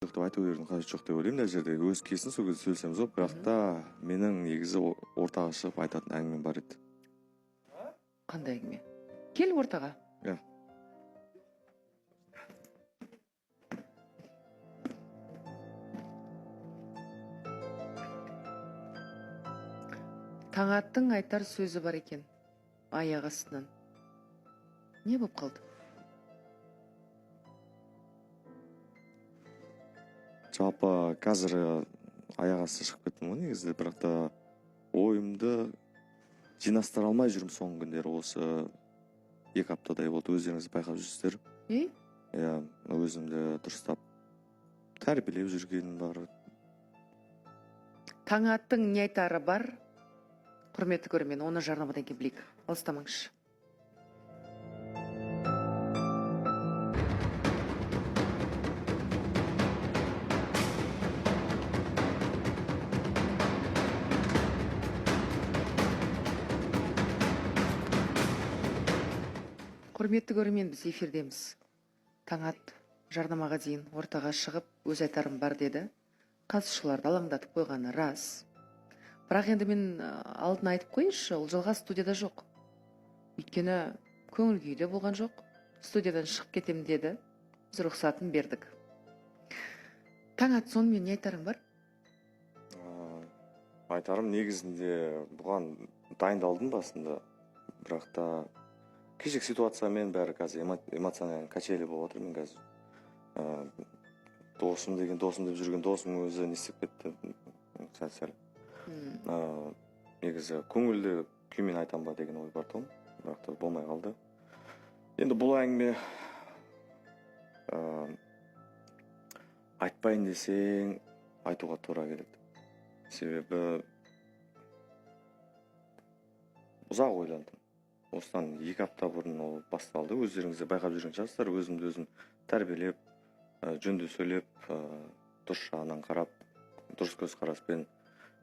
жоқ деп айту керектің қажеті жоқ деп ойлаймын. Мына жерде өз келсін, сол кезде сөйлесеміз ғой. Бірақ та менің негізі ортаға шығып айтатын әңгімем бар еді. Қандай әңгіме? Кел ортаға. Иә. Таңаттың айтар сөзі бар екен, аяқ астынан. Не болып қалды? Жалпы қазір аяқ асты шығып кеттім ғой негізі, бірақ та ойымды жинастыра алмай жүрмін соңғы күндері. Осы 2 аптадай болды, өздеріңіз байқап жүрсіздер. Иә, өзімді дұрыстап тәрбиелеп жүргенім бар. Таңаттың не айтары бар? Құрметті көрермен, оны жарнамадан кейін білейік. Алыстамаңызшы. Құрметті көрермен, біз эфирдеміз. Таңат жарнамаға дейін ортаға шығып, өз айтарым бар деді. Қатысушыларды алаңдатып қойғаны рас. Бірақ енді мен алдын айтып қойшы, ол жылға студияда жоқ. Өйткені көңіл күйде болған жоқ. Студиядан шығып кетем деді. Біз рұқсатын бердік. Таңат, сонымен не айтарың бар? Айтарым негізінде бұған дайындалдым басында. Бірақ та кешек ситуациямен бәрі қазір эмоциональный качели болып отыр. Мен қазір досым деп жүрген досым өзі не істеп кетті. Сәл. Негізі көңілді күймен айтам ба деген ой бар тұғым, бірақ та болмай қалды. Енді бұл әңгіме айтпайын десең айтуға тура келеді. Себебі ұзақ ойландым. Осыдан 2 апта бұрын ол басталды. Өздеріңізде байқап жүрген шығарсыздар, өзімді өзім тәрбиелеп, жөнді сөйлеп, дұрыс жағынан қарап, дұрыс көзқараспен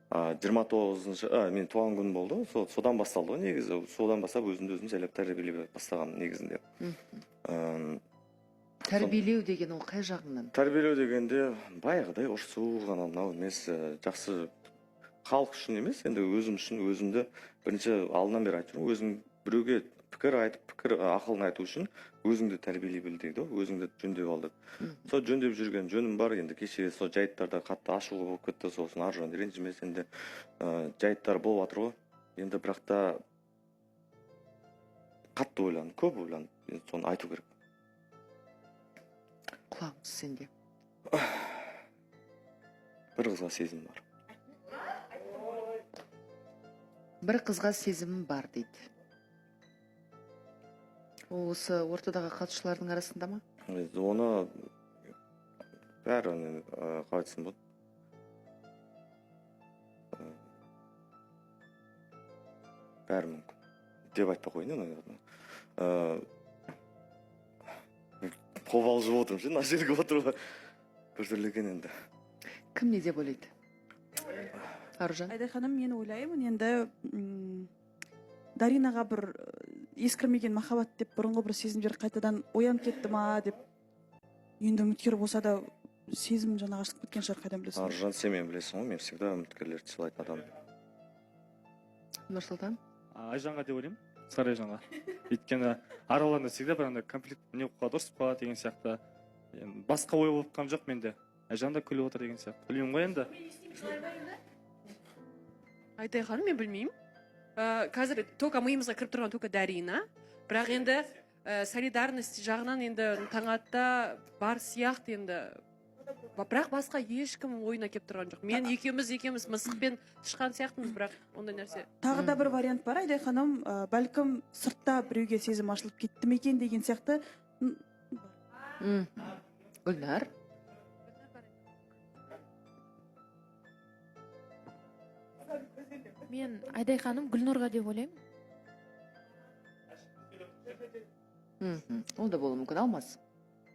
29-шы, мен туған күн болды, содан басталды ғой негізі. Содан бастап өзімді өзім жайлап тәрбиелеп бастаған негізінде. Тәрбиелеу деген ол қай жағынан? Тәрбиелеу дегенде баяғыдай ұрсу ғана мынау емес, жақсы халық үшін емес, енді өзім үшін өзімді бірінші алдынан бері айтып жүрмін. Өзім біреуге пікір айтып, ақылын айту үшін өзіңді тәрбиелей біл дейді, өзіңді жөндеп ал деп. Сол жөндеп жүрген жөнім бар. Енді кеше сол жайттарда қатты ашулы болып кетті, сосын аржан ренжімес, енді жайттар болып жатыр ғой. Енді бірақ та қатты ойландым, көп ойландым. Енді соны айту керек. Құлағымыз сенде. Бір қызға сезім бар. Бір қызға сезімім бар дейді. Осы ортадағы қатысушылардың арасында ма? Оны бәрі қалай айтсам болады. Бәрі мүмкін деп айтпай қойын. Қобал жып отырмын ше, мына жерге отыруға біртүрлі екен енді. Кім не деп ойлайды? Аружан? Айдай ханым, мен ойлаймын, енді Даринаға бір ескірмеген махаббат деп бұрынғы бір сезімдер қайтадан оянып кетті ма деп, енді үміткер болса да сезім жаңа ашылып кеткен шығар, қайдан білесің? Аружан, сен мен білесің ғой, мен всегда үміткерлерді сыйлайтын адаммын. Нұрсұлтан? Айжанға деп ойлаймын, Сары Айжанға. Өйткені араларында всегда бір андай конфликт не қылып дұрыс па деген сияқты. Басқа ой болып қалған жоқ менде. Айжан да күліп отыр деген сияқты. Білмеймін ғой енді. Айтай ханым, мен білмеймін. Қазір тока миымызға кіріп тұрған тока Дарина. Бірақ енді солидарность жағынан енді Таңатта бар сияқты енді. Бірақ басқа ешкім ойына келіп тұрған жоқ. Мен екеуміз мысықпен шыққан сияқтымыз, бірақ ондай нәрсе. Тағы да бір вариант бар, Айдай ханым, бәлкім сыртта біреуге сезім ашылып кетті ме екен деген сияқты. Гүлнар? Мен Айдай ханым Гүлнұрға деп ойлаймын. Ол да болуы мүмкін. Алмас?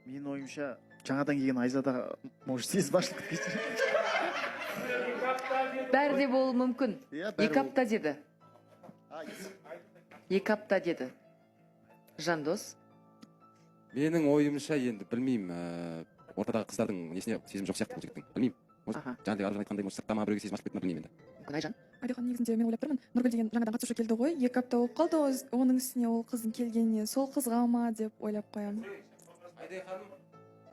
Менің ойымша жаңадан келген Айзада может сезім ашылып кеткен. Бәрі де болуы мүмкін. Иә, 2 апта деді. 2 апта деді. Жандос? Менің ойымша енді білмеймін, ортадағы қыздардың несіне сезім жоқ сияқты бұл жігіттің. Білмеймін. Аха. Жаңағыдай арғы жағынан айтқандай может сырттан біреуге сезім ашып кеттім білмеймін енді. Мүмкін Айжан. Алихан, негізінде мен ойлап тұрмын, Нұргүл деген жаңадан қатысушы келді ғой, 2 апта болып қалды оның үстіне ол қыздың келгеніне, сол қызға ма деп ойлап қоямын. Айдай ханым